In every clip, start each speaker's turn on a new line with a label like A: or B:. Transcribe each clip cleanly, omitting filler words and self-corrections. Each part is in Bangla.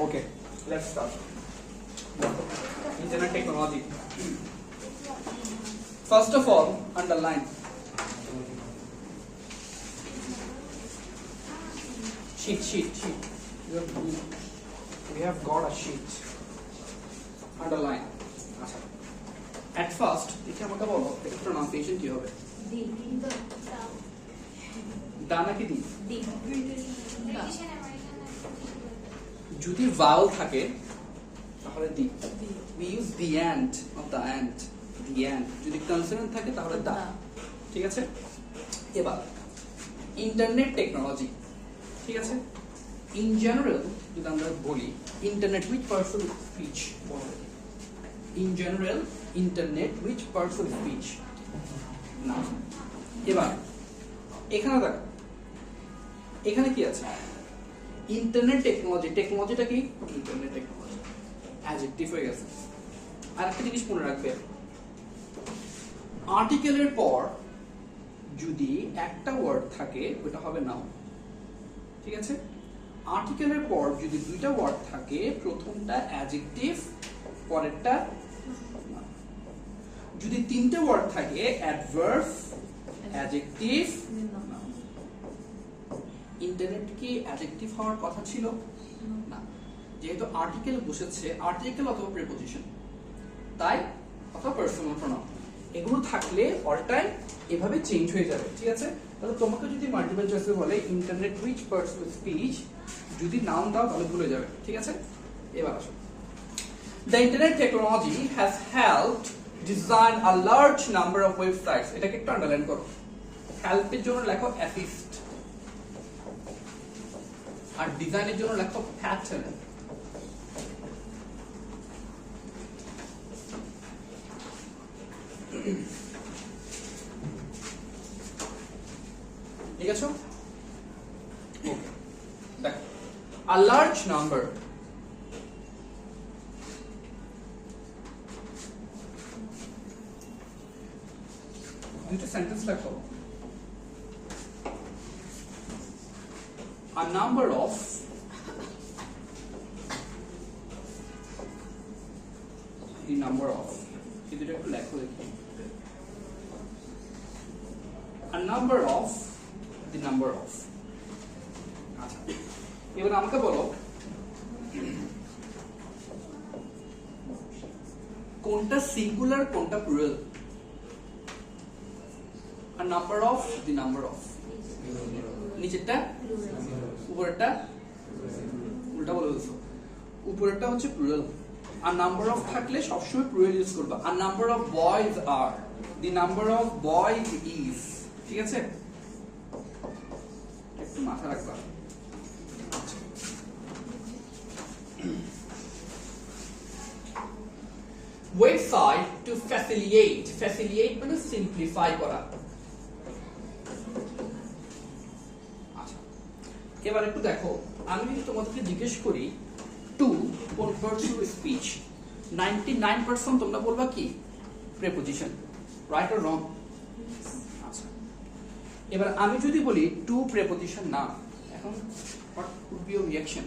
A: Okay, let's start. Internet technology. First of all, underline. Sheet. We have got a sheet. Underline. At first, এটা আমাকে বলো, এটা pronunciation কি হবে? দা নাকি দি? যদি vowel থাকে তাহলে দি। We use the and, not the and. The and. যদি consonant থাকে তাহলে দা। ঠিক আছে? এবার ইন্টারনেট টেকনোলজি। ঠিক আছে? In general, যদি আমরা বলি internet which parts of speech বলো। In general, internet which parts of speech? না। এবার এখানে দেখো। এখানে কি আছে? Internet technology. টেকনোলজিটা কি? Internet technology. অ্যাডজেক্টিভ হয়ে গেছে। আর একটা জিনিস মনে রাখবে, আর্টিকেলের পর যদি একটা ওয়ার্ড থাকে ওটা হবে নাউন। ঠিক আছে? আর্টিকেলের পর যদি দুইটা ওয়ার্ড থাকে, প্রথমটা অ্যাডজেক্টিভ, পরেরটা নাউন। যদি তিনটা ওয়ার্ড থাকে, অ্যাডভার্ব, অ্যাডজেক্টিভ, নাউন। ইন্টারনেট কি অ্যাডজেক্টিভ হওয়ার কথা ছিল? না। যেহেতু আর্টিকেল বসেছে, আর্টিকেল অথবা প্রিপজিশন, তাই অথবা পার্সোনাল প্রোনাউন, এগুলো থাকলে অল টাইম এভাবে চেঞ্জ হয়ে যাবে। ঠিক আছে? তাহলে তোমাকে যদি মাল্টিপল চয়েসে বলে internet which parts of speech, যদি নাউন দাও তাহলে ভুলে যাবে। ঠিক আছে? এবার আসো। The internet technology has helped design a large number of websites. এটাকে একটু আন্ডারলাইন করো। হেল্পের জন্য লেখো অ্যাসিস্ট, আর ডিজাইনের জন্য লেখো প্যাটার্ন। ঠিক আছে? ওকে, দেখো, a large number, দুটো সেন্টেন্স লেখো। A number of the number of, এই দুটো একটু লেখো দেখি। A number of the number of। আচ্ছা, এবার আমাকে বলো কোনটা সিঙ্গুলার কোনটা plural? A number of the number of, নিচেরটা উপরেরটা উল্টা বলে বলছো। উপরেরটা হচ্ছে প্লুরাল। আর নাম্বার অফ থাকলে সবসময় প্লুরাল ইউজ করবা। আর নাম্বার অফ বয়েজ আর, the number of boys is. ঠিক আছে? একটু মাথা রাখবা। ওয়েবসাইট টু ফ্যাসিলিটেট, ফ্যাসিলিটেট মানে সিম্পলিফাই করা। এবার একটু দেখো, আমি যদি তোমাদেরকে জিজ্ঞেস করি টু কোন পার্টস অফ স্পিচ, 99% তোমরা বলবা কি? প্রিপজিশন। Right or wrong? আচ্ছা, এবার আমি যদি বলি টু প্রিপজিশন না, এখন what would be your reaction?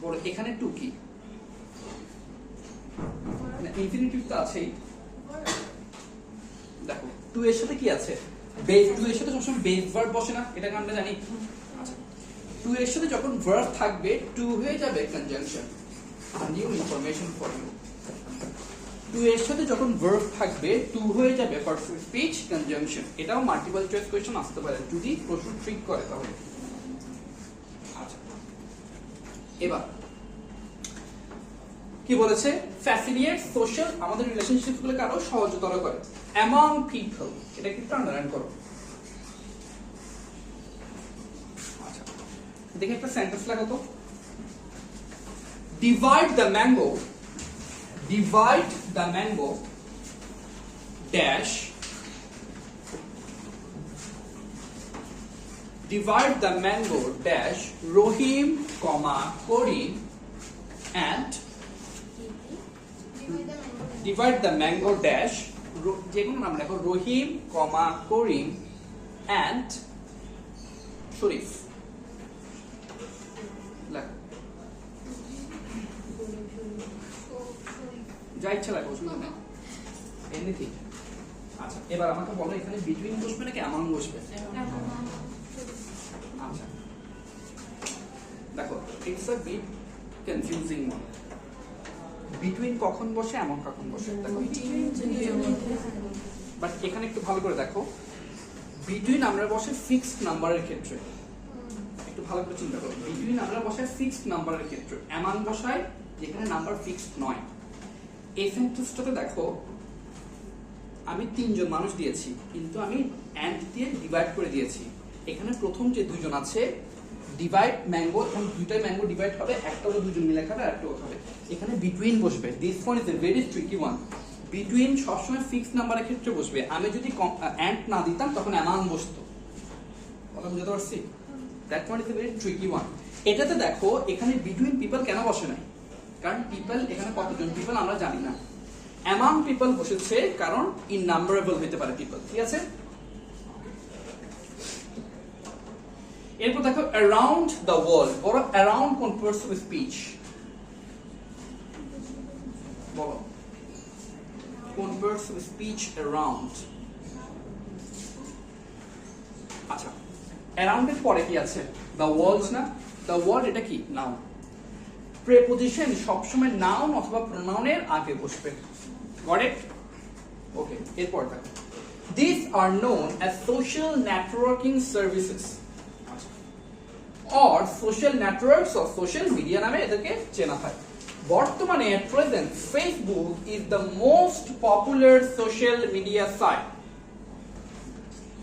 A: বলো এখানে টু কি? ইনফিনিটিভ তো আছেই। দেখো টু এর সাথে কি আছে? বেস। টু এর সাথে সবসময় বেস ভার্ব বসে না, এটা আমরা জানি। আচ্ছা, টু এর সাথে যখন ভার্ব থাকবে টু হয়ে যাবে conjunction. New information for you. To এর সাথে যখন ভার্ব থাকবে টু হয়ে যাবে পার্টস অফ স্পিচ কনজাংশন। এটাও মাল্টিপল চয়েস কোশ্চেন আসতে পারে যদি প্রশ্ন ট্রিক করে তাহলে। আচ্ছা, এবার কি বলেছে? ফ্যাসিলিটেট সোশ্যাল, আমাদের রিলেশনশিপ গুলোকে আরো সহজতর করে। অ্যামং পিপল, এটা একটু আন্ডারলাইন করো। আচ্ছা, দেখে একটা সেন্টেন্স লেখো তো। Divide the mango, divide the mango dash, divide the mango dash Rahim comma Karim and, divide the mango dash, যেগুলো নাম লেখো রহিম কমা করিম অ্যান্ড শরীফ। ইচ্ছা লাগে অসুবিধা নেই, এনিথিং। আচ্ছা এবার আমাকে বলো এখানে বিটুইন বসবে নাকি অ্যামং বসবে? আচ্ছা দেখো it's a bit confusing one. Between কখন বসে অ্যামং কখন বসে দেখো, বাট এখানে একটু ভালো করে দেখো, বিটুইন আমরা বসে ফিক্সড নাম্বারের ক্ষেত্রে, একটু ভালো করে চিন্তা করো, বিটুইন আমরা বসাই ফিক্সড নাম্বারের ক্ষেত্রে, অ্যামং বসাই যেখানে নাম্বার ফিক্সড নয়। এই সেন্টেন্সটাতে দেখো আমি 3 জন মানুষ দিয়েছি কিন্তু আমি অ্যান্ড দিয়ে ডিভাইড করে দিয়েছি। এখানে প্রথম যে 2 জন আছে ডিভাইড ম্যাঙ্গো, এবং দুইটাই ম্যাঙ্গো ডিভাইড হবে, একটা হলো 2 জন মিলে খাবে আর একটা খাবে। এখানে বিটুইন বসবে, this one is a very tricky one. Between সবসময় ফিক্সড নাম্বারের ক্ষেত্রে বসবে, আমি যদি অ্যান্ড না দিতাম তখন অ্যামাং বসতো। কথা বুঝতে পারছি? That one is a very tricky one. এটাতে দেখো এখানে বিটুইন পিপল কেন বসে নাই, কারণ পিপল এখানে কতজন পিপল আমরা জানি না। অ্যামাং পিপল বসেছে কারণ ইননাম্বারেবল হতে পারে পিপল, ঠিক আছে? এরপর দেখো অ্যারাউন্ড দ্য ওয়ার্ল্ড, বড় অ্যারাউন্ড কোন পার্টস অফ স্পিচ বলো, কোন পার্টস অফ স্পিচ অ্যারাউন্ড? আচ্ছা অ্যারাউন্ড এর পরে কি আছে? দ্য ওয়ার্ল্ড না? দ্য ওয়ার্ল্ড এটা কি? নাউন। প্রেপোজিশন সবসময় নাউন অথবা প্রোনাউনের আগে বসবে। Got it? ওকে এরপর দেখো this are known as social networking services or social networks or social media নামে এদেরকে চেনা হয়। বর্তমানে at present Facebook is the most popular social media site.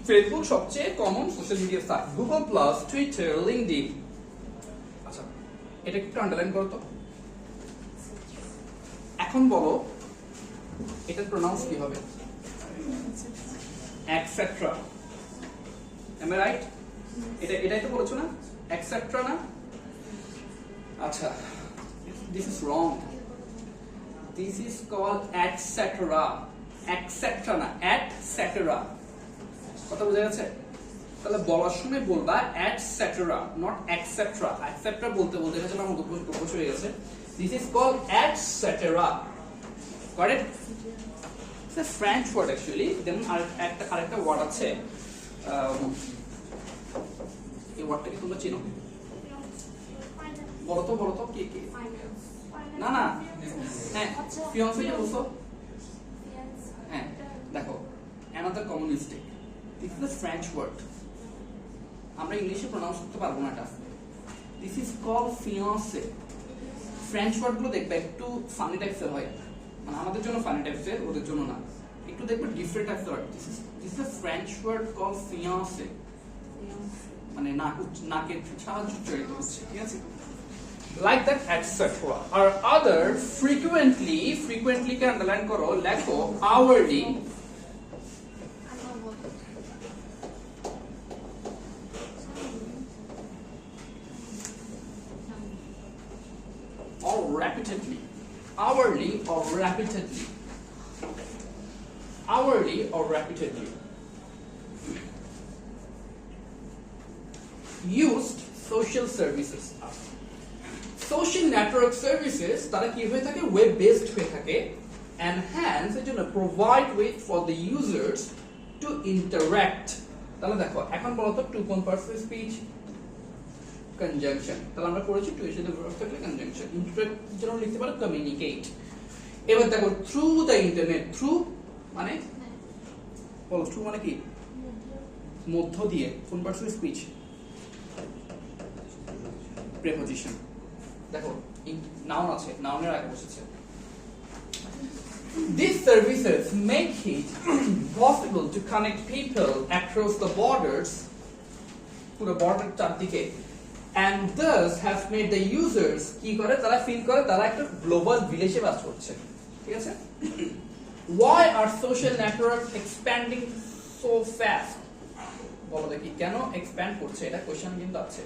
A: Facebook সবচেয়ে common social media site, Google plus, Twitter, LinkedIn. আচ্ছা এটা একটু আন্ডারলাইন করো তো। এখন বলো এটা প্রোনাউন্স কি হবে? এটসেট্রা। am I right? এটাই তো বলেছো না, এটসেট্রা না? আচ্ছা this is wrong, this is called etc. etc না, etc. কথা বোঝা গেছে? তাহলে বলার সময় বলবা etc not etc. etc বলতে বলতে এটা যেন আমার মুখস্থ হয়ে গেছে। this is called etc. got it? it's a French word actually. যেমন আরেকটা ওয়ার্ড আছে, এই ওয়ার্ডটাকে তোমরা চেনো? বলো তো কি কি? না না হ্যাঁ ফিয়ান্সে কি বলছো? হ্যাঁ দেখো another common mistake, this is a French word, আমরা ইংলিশে প্রনাউন্স করতে পারবো না এটা। this is called fiancé. French word গুলো দেখবে একটু ফানি টাইপসের হয়, মানে আমাদের জন্য ফানি টাইপসের, ওদের জন্য না, একটু দেখবে different types word. this is a French word called fiancé, মানে নাকের সাহায্য জড়িত হচ্ছে, ঠিক আছে? like that etc. or other frequently K underline করো, লেখো hourly, or repeatedly, hourly or repeatedly, hourly or repeatedly. Used social services. Social network services তারা কি হয়ে থাকে? ওয়েব বেসড হয়ে থাকে, and hence এর জন্য provide with for the users to interact. তাহলে দেখো এখন বলো তো টু কোন পার্টস অফ স্পিচ? কনজাংশন। তাহলে আমরা পড়েছি টু এর সাথে ভার্ব থাকলে কনজাংশন। ইন্টারেক্ট যেন লিখতে পারো কমিউনিকেট। এবার দেখো থ্রু দ্য ইন্টারনেট, থ্রু মানে বলো থ্রু মানে কি? মধ্য দিয়ে। কোন পার্টস অফ স্পিচ? প্রেপোজিশন। দেখো নাউন আছে, নাউনের আগে বসেছে। These services make it possible to connect people across the borders, পুরো বর্ডার চারদিকে, and thus has made the users কি করে? তারা ফিল করে তারা একটা গ্লোবাল ভিলেজে বাস করছে, ঠিক আছে? Why are social networks expanding so fast? বলো দেখি কেন এক্সপ্যান্ড করছে? এটা কোশ্চেন কিন্তু আছে।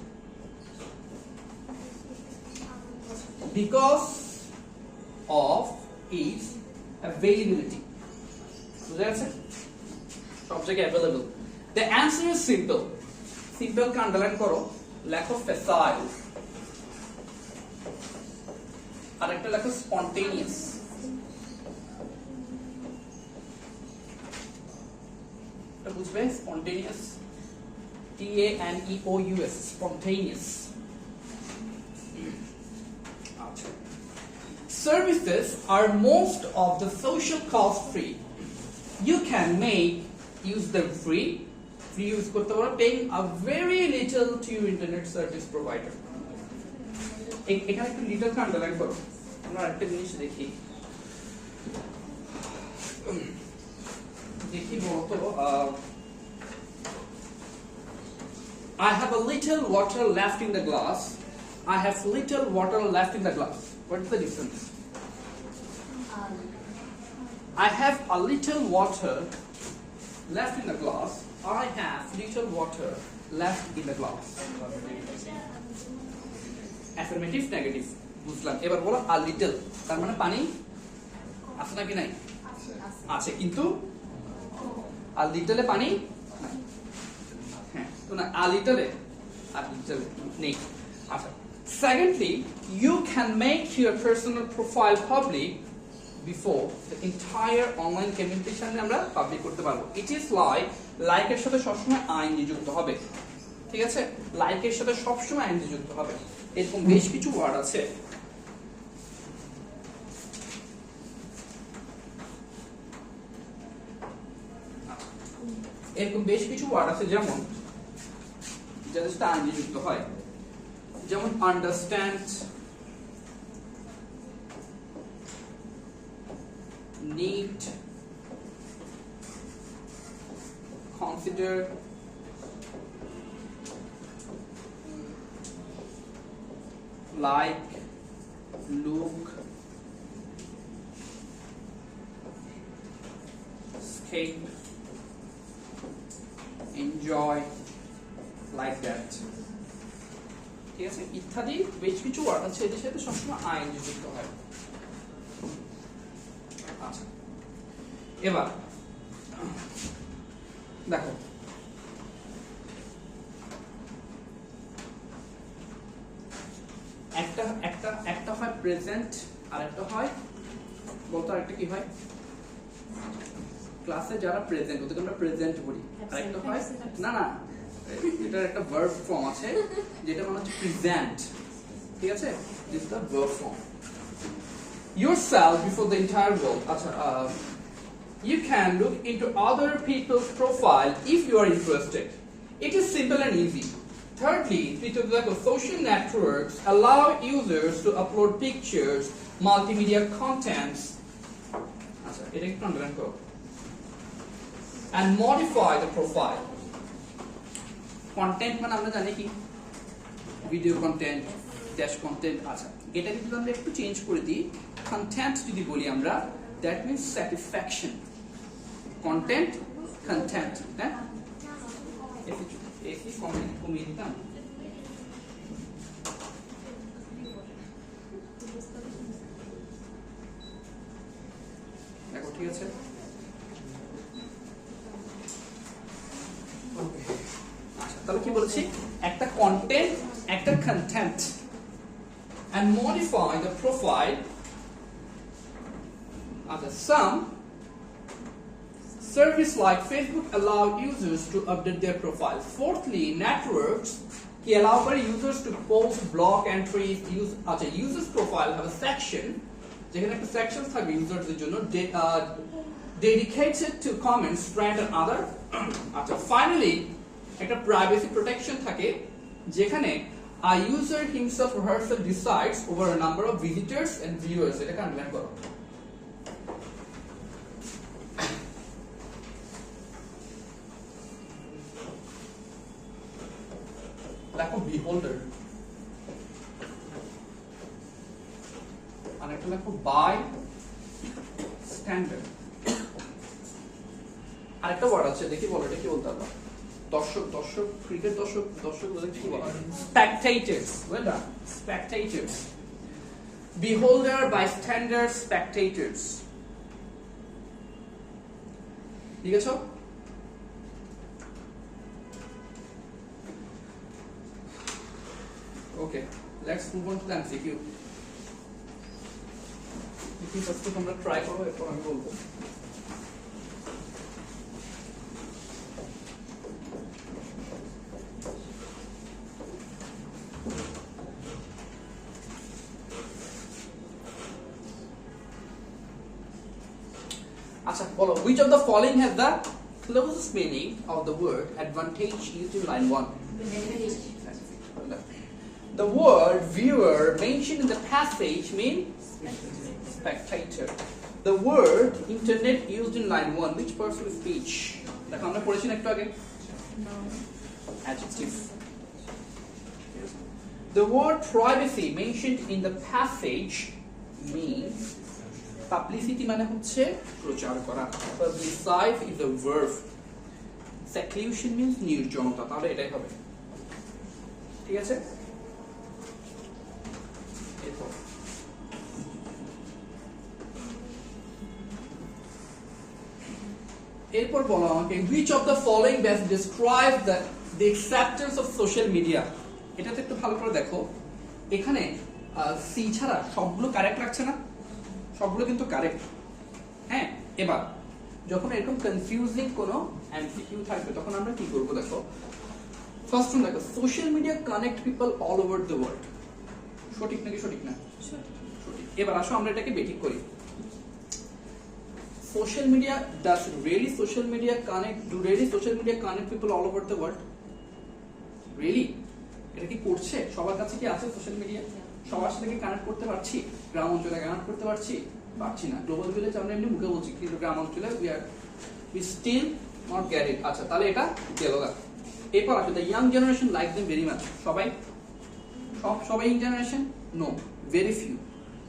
A: Because of its availability. বুঝা গেছে? সব জায়গায় available. The answer is simple. Simple K underline করো, লেখো facile, আর একটা লেখো spontaneous. আসবে spontaneous, TANEOUS, spontaneous. আচ্ছা, services are most of the social cost free. You can use them free use করতে পারো, paying a very little to your internet service provider. এখানে একটু লিটল কে আন্ডারলাইন করো। আমরা একটা জিনিস দেখি বলতো, I have a little water left in the glass. I have little water left in the glass. What is the difference? I have a little water left in the glass. I have little water left in the glass. Affirmative, negative. বুঝলাম। এবার বলো a little, তার মানে পানি আছে নাকি নাই? আছে, কিন্তু a little এ পানি নাই। হ্যাঁ, তো না a little এ নেই। আচ্ছা, secondly, you can make your personal profile public before the entire online community সামনে আমরা পাবলিক করতে পারবো। It is like লাইকের সাথে সবসময় আইএনজি যুক্ত হবে, ঠিক আছে? লাইকের সাথে সবসময় আইএনজি যুক্ত হবে। এরকম বেশ কিছু ওয়ার্ড আছে। যেমন যাদের সাথে আইএনজি যুক্ত হয়, যেমন understand, need, consider, like, look, escape, enjoy, like that, ঠিক আছে? ইত্যাদি বেশ কিছু ওয়ার্ড আছে এদের সাথে সবসময় আইএনজি যুক্ত হয়। আচ্ছা, এবার দেখো একটা হয় প্রেজেন্ট, আর একটা হয় বলতো, আরেকটা কি হয়? ক্লাসে যারা প্রেজেন্ট ওদেরকে আমরা প্রেজেন্ট বলি। আরেকটা হয় না না, এটার একটা ভার্ব ফর্ম আছে যেটা মানে হচ্ছে প্রেজেন্ট, ঠিক আছে? This is the verb form. Yourself before the entire world. You can look into other people's profile if you are interested. It is simple and easy. Thirdly, social networks allow users to upload pictures, multimedia contents, and modify the profile. Content মানে আমরা জানি কি, ভিডিও কন্টেন্ট, ড্যাশ কন্টেন্ট। আচ্ছা, এটাকে যদি আমরা একটু চেঞ্জ করে দিই, কন্টেন্ট যদি বলি আমরা, that means satisfaction. Content, content, হ্যাঁ? এসি কমিয়ে দিতাম। দেখো, ঠিক আছে? আচ্ছা, তাহলে কি বলছি? একটা কন্টেন্ট, একটা content, and modify the profile. Some service like Facebook allow users to update their profile. Fourthly, networks allow users to post blog entries. Users profile have a section, যেখানে একটা section থাকবে ইউজারদের জন্য dedicated to comments, trend and other. Finally, একটা privacy protection থাকে যেখানে a user himself or herself decides over a number of visitors and viewers. এটাকে আন্ডারলাইন করো। লেখো beholder, আর একটা লেখো by standard। আরেকটা ওয়ার্ড আছে, দেখি বলো এটা কি বলতে হবে। দর্শক, ক্রিকেট দর্শক বলে কি বলা হয়? Spectators, well done, spectators, beholder, bystander, spectators, ঠিক আছে? Okay, let's move on to the MCQ. দেখি ফার্স্ট তোমরা ট্রাই করো, এরপর আমি বলবো। আচ্ছা বলো, which of the following has the closest meaning of the word advantage used in line 1? The word viewer mentioned in the passage means spectator. The word internet used in line 1, which part of the speech? দেখো আমরা পড়েছি না একটু আগে? Adjective. The word privacy mentioned in the passage means publicity মানে হচ্ছে প্রচার করা. Publicize is a verb. Seclusion means নির্জনতা. তাহলে এটাই হবে. ঠিক আছে? এরপর বলো আমাকে, which of the following best describes the acceptance of social media? এটাতে একটু ভালো করে দেখো, এখানে সি ছাড়া সবগুলো কারেক্ট লাগছে না? সবগুলো কিন্তু কারেক্ট। হ্যাঁ, এবার যখন এরকম কনফিউজিং কোনো এমসিকিউ থাকবে তখন আমরা কি করব দেখো। ফার্স্ট ওয়ান দেখো, social media connect people all over the world. সঠিক নাকি সঠিক না? সঠিক। এবার আসো আমরা এটাকে বেঠিক করি। Social media, does really social media connect people all over the world? Really? এটা কি করছে? সবার কাছে কি আছে সোশ্যাল মিডিয়া? সবার সাথে কি কানেক্ট করতে পারছি? গ্রাম অঞ্চলে কানেক্ট করতে পারছি? পারছি না। গ্লোবাল ভিলেজ আমরা এমনি মুখে বলছি, কিন্তু গ্রাম অঞ্চলে we still not get it. আচ্ছা, তাহলে এটা গেল না। এরপর আসলে the young generation like them very much. সবাই young generation? No, very few.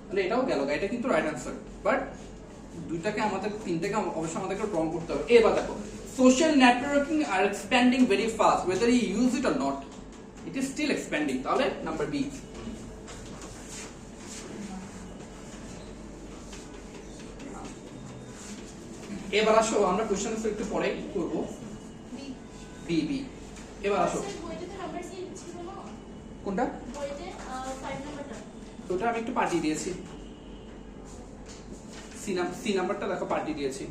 A: তাহলে এটাও গেল, এটা কিন্তু রাইট অ্যান্সার। বাট দুইটাকে আমাদের তিনটাকে অবশ্যই আমাদেরকে রং করতে হবে। এবার দেখো, সোশ্যাল নেটওয়ার্কিং আর expanding very fast whether you use it or not, it is still expanding. তাহলে নাম্বার বি। এবার আসো আমরা কোশ্চেন আনসার একটু পরে করব। B B. এবার আসো, কোনটা? ওটা আমি একটু পাঠিয়ে দিয়েছি। সি নাম্বারটা দেখো পাঠিয়ে দিয়েছি,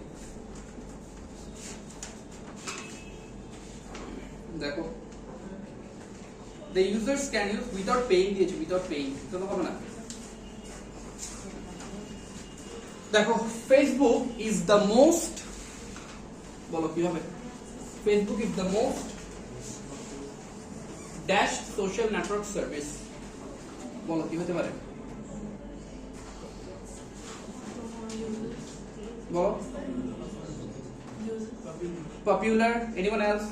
A: দেখো। The users can use without paying দিয়েছে, without paying তো হবে না। দেখো, Facebook is the most, বলো কি হবে? Facebook is the most dash social network service, বলো কি হতে পারে? বলো। Popular, anyone else?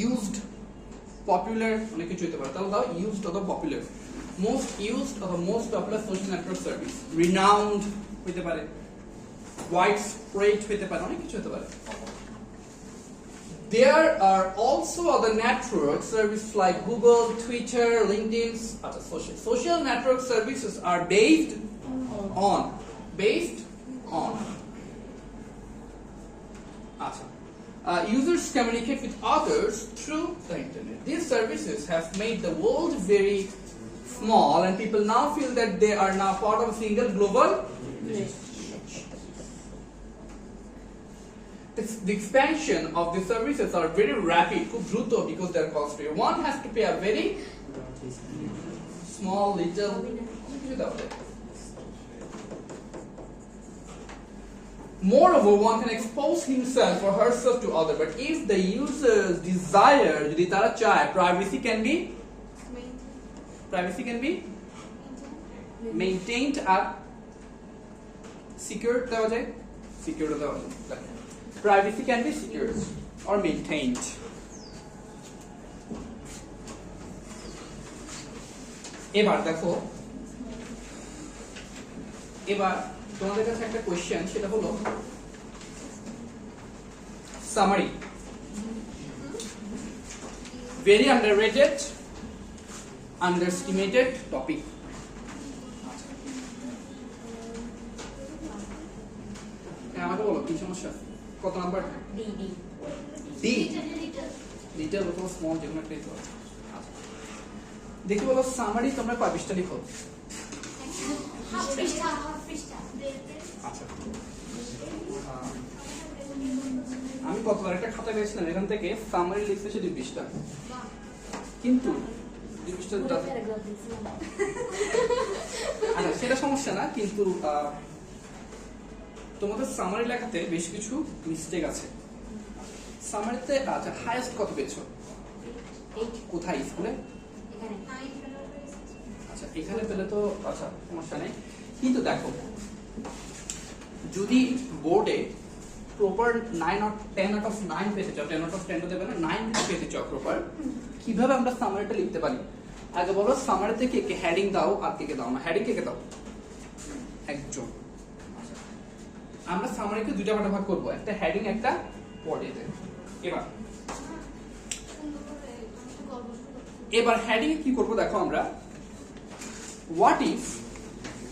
A: Used, popular, অনেক কিছু হতে পারে। তাহলে দাও used অথবা popular। Most used অথবা most popular social network service। Renowned হতে পারে, widespread হতে পারে, অনেক কিছু হতে পারে। There are also other network services like Google, Twitter, LinkedIn. Social network services are based on. Users communicate with others through the internet. These services have made the world very small, and people now feel that they are now part of a single global village. The expansion of the services are very rapid, খুব দ্রুত, because they are costly. One has to pay a very small little. Moreover, one can expose himself or herself to others, but if the user's desire, যদি তারা চায়, privacy can be maintained R secured দেওয়া যায়, secured দেওয়া যায়। Privacy can be secured or maintained. এবার দেখো, এবার তোমাদের কাছে একটা কোশ্চেন, সেটা হলো summary. Very underrated, underestimated topic. আমাকে বলো কি সমস্যা, কত নাম্বার? ডি। লিটল অথবা স্মল যেকোনো একটা দিতে হবে। দেখি বলো, সামারি তোমরা কয় পৃষ্ঠা লিখো? আচ্ছা, আমি কতবার একটা খাতা পেয়েছিলাম, এখান থেকে সামারি লিখতে সে 2 পৃষ্ঠা, কিন্তু 2 পৃষ্ঠা। আচ্ছা, সেটা সমস্যা না, কিন্তু তোমাদের সামারি লেখাতে বেশ কিছু মিস্টেক আছে। সামারিতে আচ্ছা হাইয়েস্ট কত পেয়েছো? কোথায়, স্কুলে? আচ্ছা এখানে পেলে তো আচ্ছা সমস্যা নেই, কিন্তু দেখো যদি বোর্ডে প্রপার 9 or 10 out of 9 পেতে চাও, 10 out of 10 তো দেবে না, 9 পেতে চাও প্রপার, কিভাবে আমরা সামারিটা লিখতে পারি? আগে বলো সামারিতে কে হেডিং দাও আর কে দাও না? হেডিং কে দাও? একজন। আমরা সামারিকে দুইটা পার্টে ভাগ করব, একটা হেডিং একটা বডিতে। এবার হেডিং এ কি করব দেখো আমরা, what if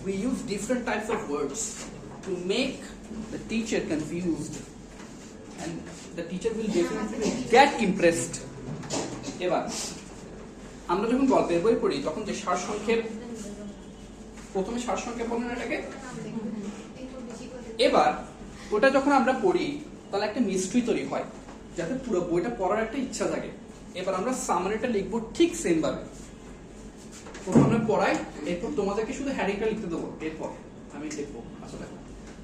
A: we use different types of words to make the teacher confused and the teacher will definitely get impressed. এবার আমরা যখন গল্পের বই পড়ি তখন যে সারসংক্ষেপ, প্রথমে সারসংক্ষেপ বলেন এটাকে, এবার ওটা যখন আমরা পড়ি তাহলে একটা মিস্ট্রি তৈরি হয় যাতে পুরো বইটা পড়ার একটা ইচ্ছা থাকে। এবার আমরা সামারিটা লিখবো ঠিক সেম ভাবে, প্রথমে পড়াই, এরপর তোমাদেরকে শুধু হেডিংটা লিখতে দেবো, এরপর আমি লিখবো। আসলে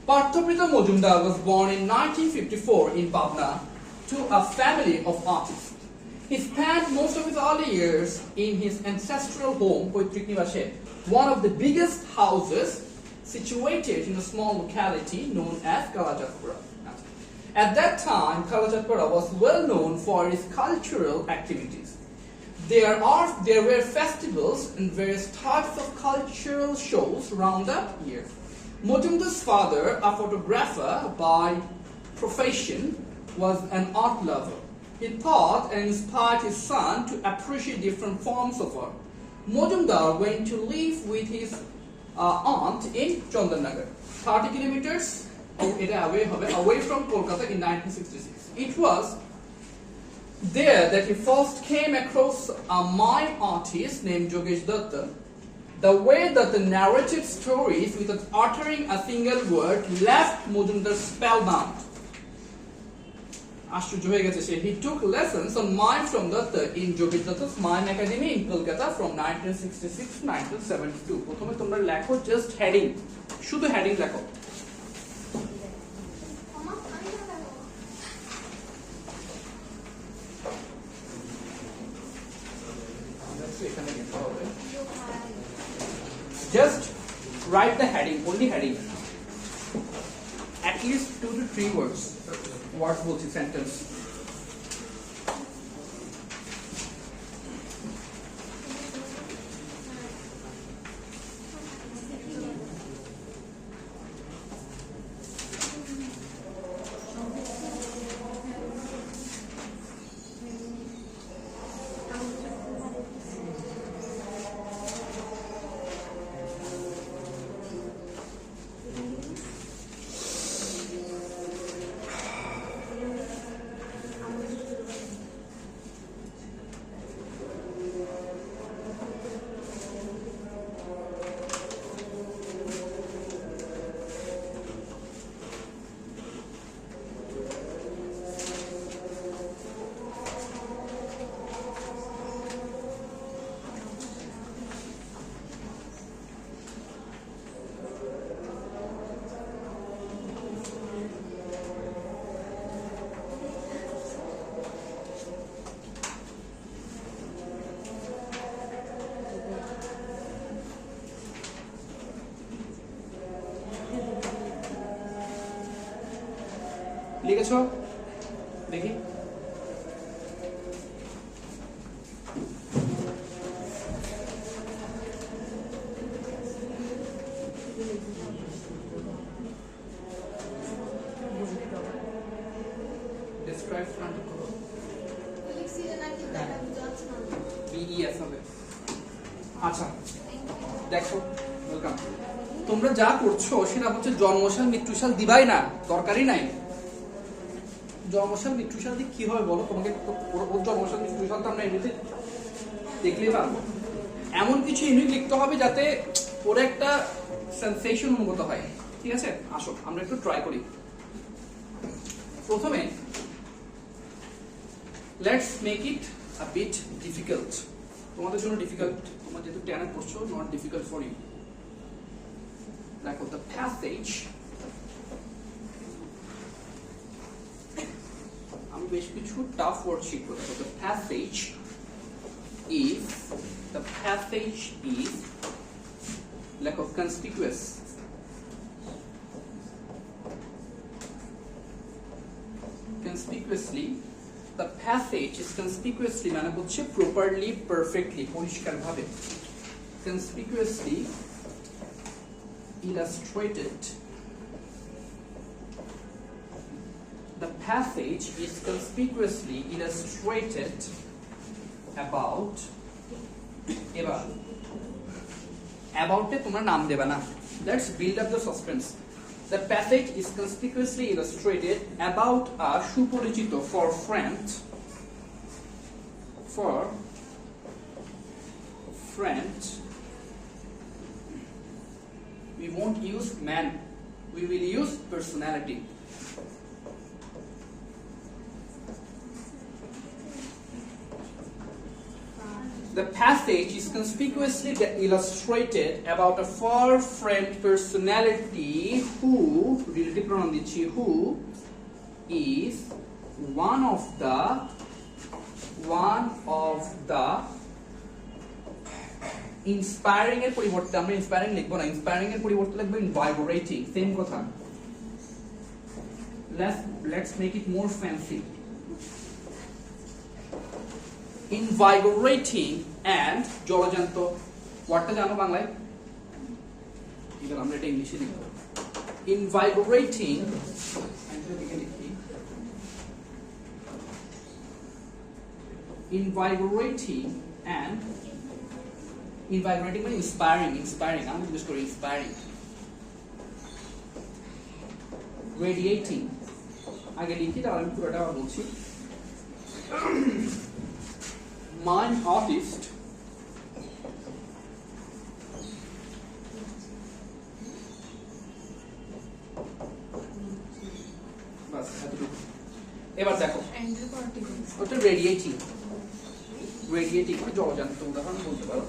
A: পার্থপ্রীত Majumdar was born in 1954 in Pabna to a family of artists. He spent most of his early years in his ancestral home, Poitrik Nivashe, one of the biggest houses situated in a small locality known as Kalajatpura. At that time, Kalajatpura was well known for its cultural activities. There were festivals and various types of cultural shows around the year. Mojumdar's father, a photographer by profession, was an art lover. He taught and inspired his son to appreciate different forms of art. Mojumdar went to live with his aunt in Chandannagar, 30 kilometers away from Kolkata in 1966. It was there that he first came across a mime artist named Jogesh Datta. The way that the narrated stories without uttering a single word left Mojumdar spellbound. He took lessons on mime from Datta in Jogesh Datta's Mime Academy in Kolkata from 1966 to 1972. প্রথমে তোমরা লেখো জাস্ট হেডিং, শুধু হেডিং লেখো। Just write the heading, only heading. At least 2 to 3 words বলছি sentence. লিখেছো দেখি? Describe front color. BES হবে। আচ্ছা দেখো, ওয়েলকাম। তোমরা যা করছো সেটা হচ্ছে জন্মসাল মৃত্যুসাল দিবাই না, দরকারই নাই। জন্মসাল মৃত্যুসাল দিয়ে কি হবে বলো? তোমাকে ওর জন্মসাল মৃত্যুসাল তো আমরা এমনিতে দেখলেই পারবো। এমন কিছু ইউনিক লিখতে হবে যাতে ওর একটা সেন্সেশন অনুভূত হয়। ঠিক আছে, আসো আমরা একটু ট্রাই করি। প্রথমে let's make it a bit difficult. তোমাদের জন্য ডিফিকাল্ট, তোমরা যেহেতু 10 পড়ছো, নট ডিফিকাল্ট ফর ইউ। দেখো, the passage বেশ কিছু টাফ ওয়ার্ড শিখবো। The passage is lack of conspicuous. Conspicuously, the passage is conspicuously মানে হচ্ছে properly, perfectly, পরিষ্কার ভাবে। Conspicuously illustrated. The passage is conspicuously illustrated about এ তোমরা নাম দেবে না। Let's build up the suspense. The passage is conspicuously illustrated about a সুপরিচিত for friend we won't use man, we will use personality. The passage is conspicuously illustrated about a far friend personality who relative pronoun দিচ্ছি who is one of the inspiring এর পরিবর্তে আমরা inspiring লিখব না, inspiring এর পরিবর্তে লিখব invigorating, সেম কথা। Let's make it more fancy. Invigorating and জলজান্ত ওয়ার্ডটা জানো বাংলায়? এবার আমরা এটা ইংলিশে লিখব। Invigorating and invigorating মানে inspiring আমি ইউজ করি inspiring. Radiating আগে লিখি তাহলে আমি পুরোটা বলছি। Mime artist বাস এতটুকু। এবার দেখো ওটা রেডিয়েটিং মানে জলজান্ত উদাহরণ বলতে পারো।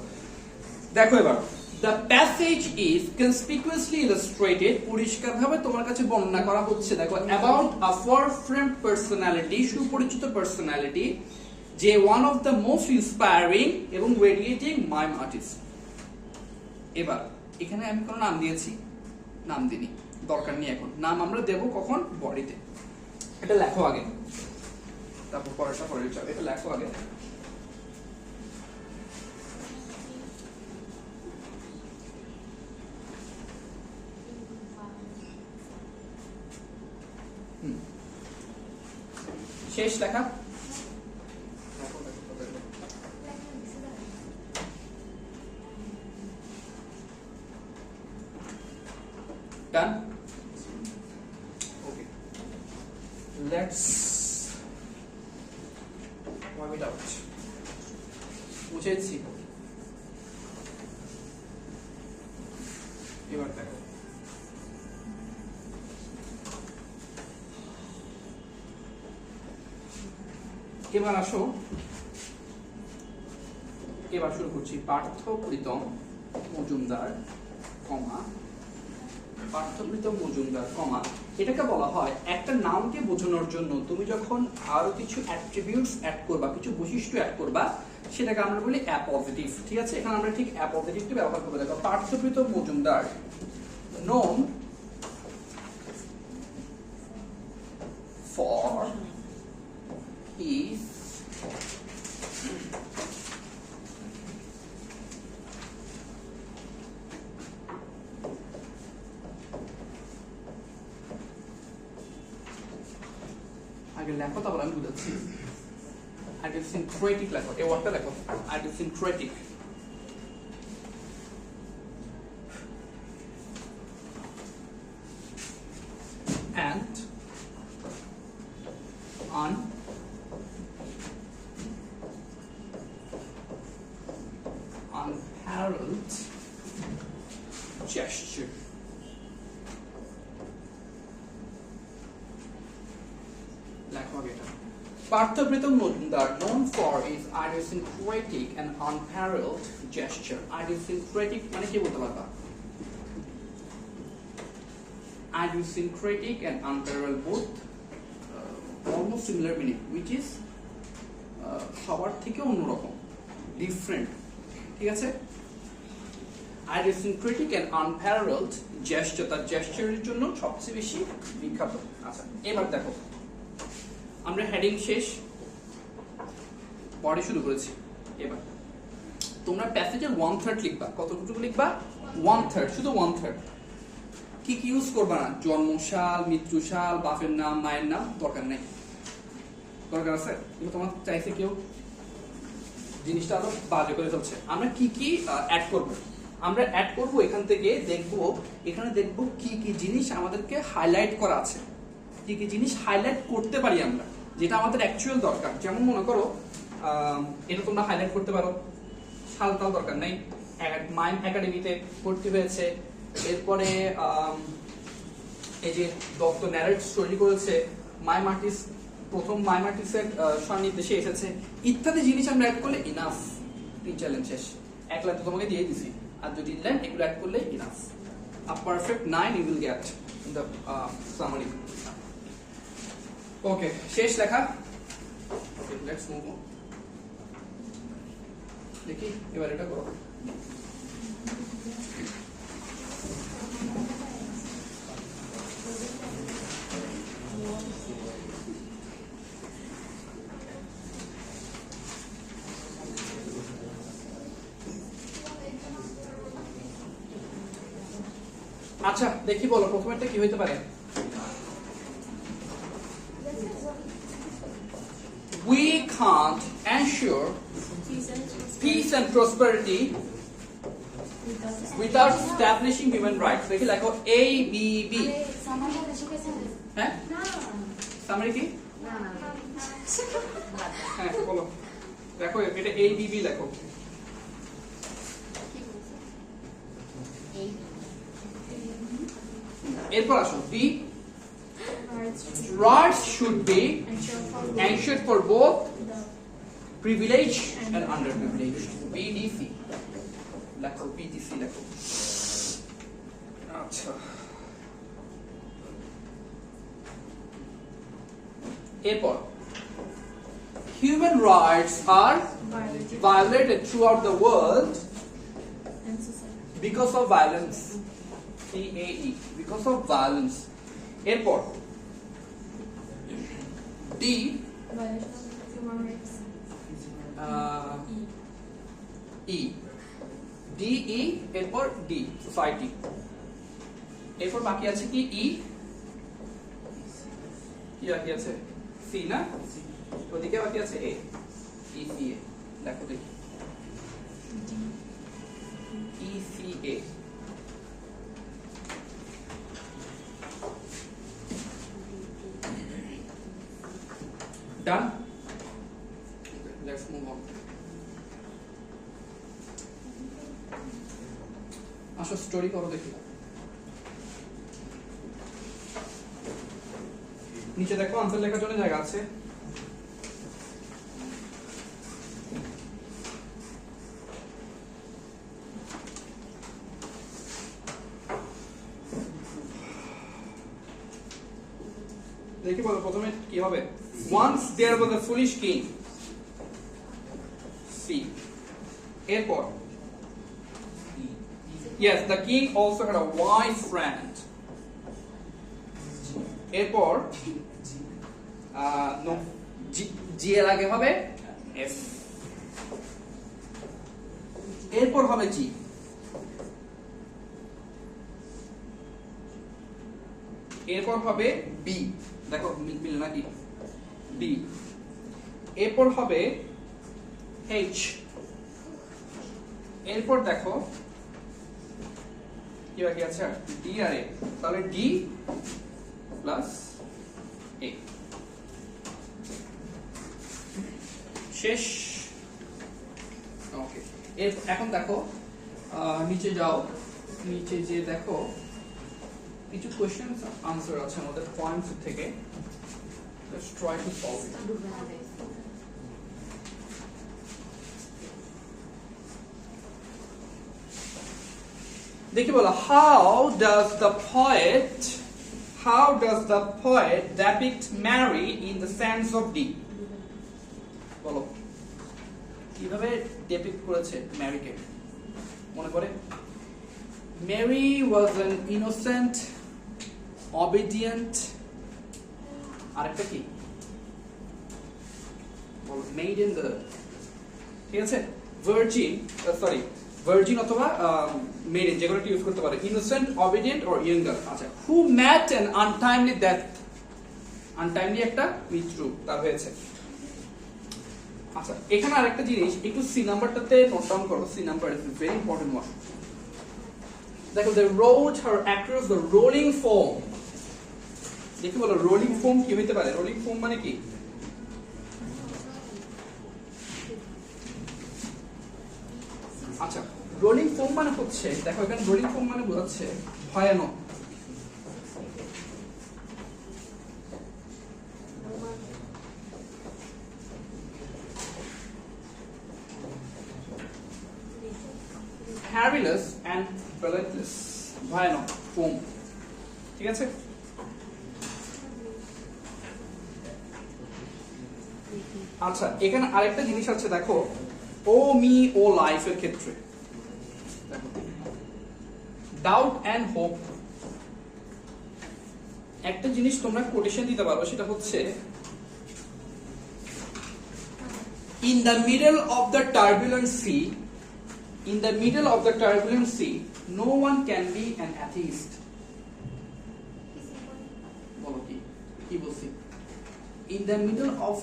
A: দেখো এবার the passage is conspicuously illustrated পরিষ্কারভাবে তোমার কাছে বর্ণনা করা হচ্ছে। দেখো about a far friend personality সুপরিচিত পার্সোনালিটি যে one of the most inspiring এবং radiating mime artist। এবার এখানে আমি কোন নাম দিয়েছি? নাম দিইনি, দরকার নেই এখন। নাম আমরা দেব কখন? বডিতে। এটা লেখো আগে, তারপর পরেরটা পরে যাবে। এটা লেখো আগে। শেষ লেখা। Done? Okay. Let's wipe it out. বুঝেছি? এবার দেখো এবার আসো, এবার শুরু করছি। পার্থপ্রীতম মজুমদার কমা এটাকে বলা হয় একটা নামকে বোঝানোর জন্য তুমি যখন আরো কিছু অ্যাট্রিবিউটস অ্যাড করবা, কিছু বৈশিষ্ট্য অ্যাড করবা, সেটাকে আমরা বলি অ্যাপোজিটিভ। ঠিক আছে, এখানে আমরা ঠিক অ্যাপোজিটিভটি ব্যবহার করব। দেখো পার্থপ্রীতম মজুমদার known for his আগে লেখো তারপর আমি বুঝাচ্ছি। idiosyncratic লেখো, এই ওয়ার্ডটা লেখো, idiosyncratic। and unparalleled gesture। পার্থপ্রীতম Majumdar known for his idiosyncratic and unparalleled gesture। idiosyncratic মানে কি বলতে পারবা? idiosyncratic and unparalleled both almost similar meaning which is সবার থেকে অন্যরকম, ডিফারেন্ট। ঠিক আছে? আইডিওসিনক্রেটিক অ্যান্ড আনপ্যারালড জেস্টার, তার জেস্টারের জন্য সবচেয়ে বেশি বিখ্যাত। আচ্ছা, এবার দেখো আমরা হেডিং শেষ, পড়ে শুরু করেছি। এবার তোমরা প্যাসেজের 1/3 লিখবা। কতটুকু লিখবা? 1/3, শুধু 1/3। কি কি ইউজ করবা না? জন্মসাল, মৃত্যুসাল, বাপের নাম, মায়ের নাম দরকার নেই। দরকার আছে? কিন্তু তোমার চাইছে কেউ জিনিসটা আরো বাজে করে ফেলছে। আমরা কি কি অ্যাড করব? আমরা অ্যাড করব এখান থেকে দেখবো, এখানে দেখবো কি কি জিনিস আমাদেরকে হাইলাইট করা আছে, কি কি জিনিস হাইলাইট করতে পারি আমরা, যেটা আমাদের অ্যাকচুয়াল দরকার। যেমন মনে করো এটা তোমরা হাইলাইট করতে পারো, সাল তাল দরকার নেই, মাইম একাডেমিতে ভর্তি হয়েছে, এরপরে এই যে ডক্টর ন্যারেট স্টোরি করেছে, মাইম আর্টিস্ট প্রথম মাইম আর্টিস্টের সন্নির্দেশে এসেছে, ইত্যাদি জিনিস আমরা অ্যাড করলে ইনাফ। 3 লাইন শেষ। 1 লাইন তো তোমাকে দিয়ে দিছি, আর 2-3 লাইন এগুলো অ্যাড করলে enough. A perfect 9 you will get in the summary. Okay, শেষ লেখা। Okay, let's move on. দেখি এবার এটা করো। আচ্ছা, দেখি বলো প্রথমেরটা কি হইতে পারে? We can't ensure peace and prosperity without establishing human rights. দেখি লেখো ABB। হ্যাঁ, সামারি কি? হ্যাঁ বলো, দেখো এটা ABB লেখো। এরপর আসো B, rights should be ensured for both privileged and underprivileged. BDC লেখো, BDC লেখো। আচ্ছা, এরপর human rights are violated throughout the world because of violence. CAE, because of violence. এরপর D, E, DE, এরপর D, society। এরপর বাকি আছে কি? E, কি বাকি আছে? C না, ওদিকে বাকি আছে A, ECA দেখো দেখি, ECA। Done? Okay, let's move on. আসো স্টোরি করো দেখি। নিচে দেখো আনসার লেখার জন্য জায়গা আছে। দেখি বলো প্রথমে কি হবে? Once there was a foolish king. C. এরপর yes, the king also had a wise friend. এরপর no, G এর আগে হবে F, এরপর হবে G, এরপর হবে B, দেখো মিল নাকি? D, এরপর হবে H, এরপর দেখো কি বাকি আছে? D আর A, তাহলে D প্লাস A। শেষ। ওকে, এখন দেখো নিচে যাও, নিচে যে দেখো কিছু কোশ্চেন আনসার আছে আমাদের পয়েন্টস থেকে। Let's try to solve it. দেখি বলো, how how does the poet depict Mary in the sense of D? বলো কিভাবে ডেপিক্ট করেছে ম্যারিকে মনে করে Mary was an innocent obedient আরেকটা কি বলো maiden the ঠিক আছে ভার্জিন অথবা মেরিন যেগুলো ইউজ করতে পারে ইনোসেন্ট অবিডিয়েন্ট অর ইয়ঙ্গার আচ্ছা who met an untimely death untimely একটা মৃত্যু তার হয়েছে আচ্ছা এখানে আরেকটা জিনিস একটু সি নাম্বারটাতে নোট ডাউন করো C number is very important one দেখো they rowed her across the rolling foam দেখি বলো রোলিং ফোম কি হতে পারে রোলিং ফোম মানে কি আচ্ছা রোলিং ফোম মানে হচ্ছে দেখো এখানে রোলিং ফোম মানে বোঝাচ্ছে ভয়ানক perilous and relentless ভয়ানক ফোম ঠিক আছে আচ্ছা এখানে আরেকটা জিনিস আছে দেখো ও মি ও লাইফের ক্ষেত্রে দেখো ডাউট এন্ড হোপ একটা জিনিস তোমরা কোটেশন দিতে পারো সেটা হচ্ছে in the middle of the turbulent sea in the middle of the turbulent sea no one can be an atheist বলো কি কি বলছি in the middle of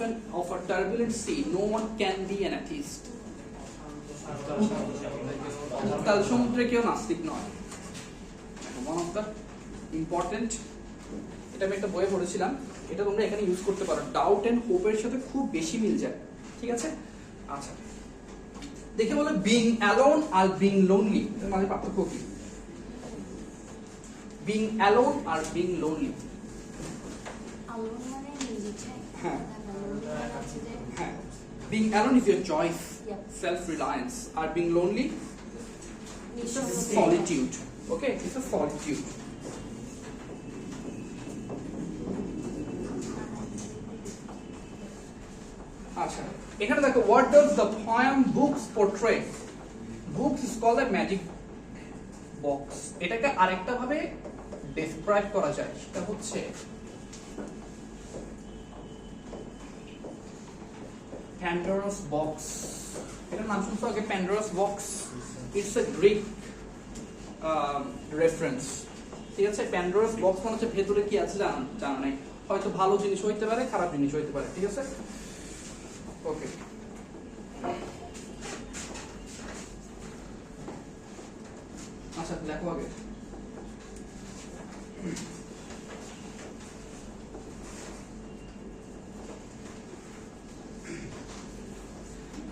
A: a turbulent sea no one can be an atheist তাল সমুদ্রে কেউ নাস্তিক নয় one of the important এটা আমি একটা বইয়ে পড়েছিলাম এটা তোমরা এখানে ইউজ করতে পারো ডাউট এন্ড হোপের সাথে খুব বেশি মিল যায় ঠিক আছে আচ্ছা দেখে বলো being alone are being lonely এর মানে পার্থক্য কি being alone are being lonely
B: alone মানে নিজে
A: হ্যাঁ হ্যাঁ being alone is your choice
B: Yep.
A: self reliance or being lonely it's a solitude okay it's a solitude আচ্ছা এখানে দেখো what does the poem books portray books is called a magic box এটাকে আরেকটা ভাবে ডেসক্রাইব করা যায় সেটা হচ্ছে Pandora's box এটার নাম শুনছো আগে Pandora's box it's a Greek reference ঠিক আছে Pandora's box মানে হচ্ছে ভেতরে কি আছে জানা নাই হয়তো ভালো জিনিস হইতে পারে খারাপ জিনিস হইতে পারে ঠিক আছে ওকে আচ্ছা দেখো আগে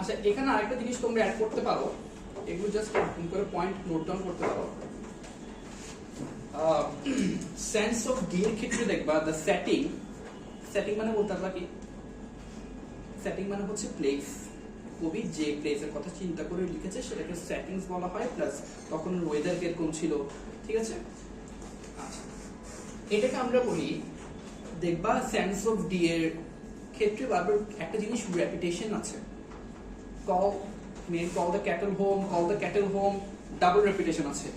A: আচ্ছা এখানে আরেকটা জিনিস তোমরা অ্যাড করতে পারো এগুলো জাস্ট করে পয়েন্ট নোট ডাউন করতে পারো সেন্স অফ ডি এর ক্ষেত্রে দেখবা দ্য সেটিং মানে বলতে পারবা কি সেটিং মানে হচ্ছে প্লেস কবি যে প্লেসের কথা চিন্তা করে লিখেছে সেটাকে সেটিংস বলা হয় প্লাস তখন ওয়েদার কিরকম ছিল ঠিক আছে আচ্ছা এটাকে আমরা বলি দেখবা সেন্স অফ ডি এর ক্ষেত্রে বারবার একটা জিনিস রেপিটেশন আছে call the cattle home double repetition আছে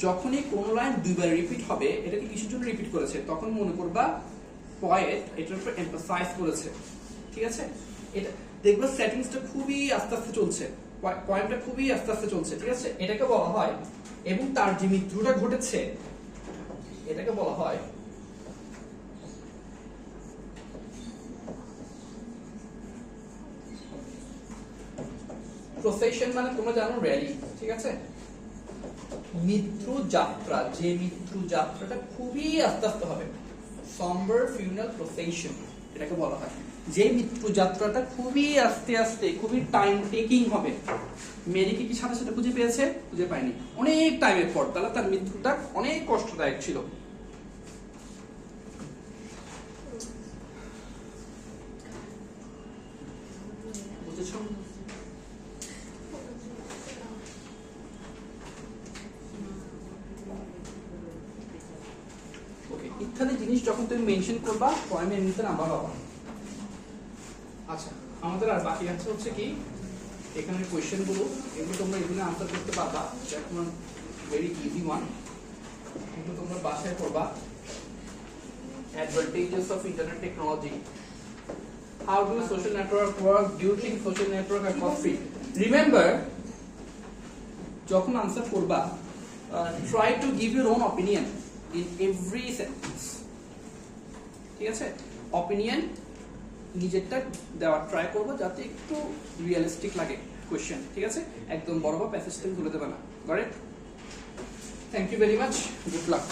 A: যখনই কোন লাইন দুইবার রিপিট হবে এটাকে কিসের জন্য রিপিট করেছে তখন মনে করবা পয়েট এটার উপর এমফাসাইজ করেছে ঠিক আছে এটা দেখবা সেটিংসটা খুবই আস্তে আস্তে চলছে পয়েন্টটা খুবই আস্তে আস্তে চলছে ঠিক আছে এটাকে বলা হয় এবং তার যে মৃত্যুটা ঘটেছে এটাকে বলা হয় প্রসেশন মানে তোমরা জানো র্যালি ঠিক আছে মৃত্যু যাত্রা যে মৃত্যু যাত্রাটা খুবই আস্তে আস্তে হবে somber funeral procession এটাকে বলা হয় যে মৃত্যু যাত্রাটা খুবই আস্তে আস্তে খুবই টাইম টেকিং হবে মেরিকে কি সাথে সাথে খুঁজে পেয়েছে খুঁজে পায়নি অনেক টাইমের পর তাহলে তার মৃত্যুটা অনেক কষ্টদায়ক ছিল বুঝেছো ইত্যাদি জিনিস যখন তুমি মেনশন করবা পয়েমে এমনিতে নাম্বার পাবা। আচ্ছা, আমাদের আর বাকি আছে হচ্ছে কি এখানে কোয়েশ্চেন গুলো, এগুলো তোমরা এগুলো আনসার করতে পারবা, এখন ভেরি ইজি ওয়ান, কিন্তু তোমরা বাসায় করবা। Advantages of internet technology, how do social network work, do you think social network are cost free? Remember, যখন আনসার করবা try to give your own opinion in every sentence, ঠিক আছে? অপিনিয়ন নিজেরটা দেওয়ার ট্রাই করবো যাতে একটু রিয়েলিস্টিক লাগে কোশ্চেন, ঠিক আছে? একদম বড় বা প্যাসেজ তুলে দেবে না। Got it? Thank you very much, good lakh.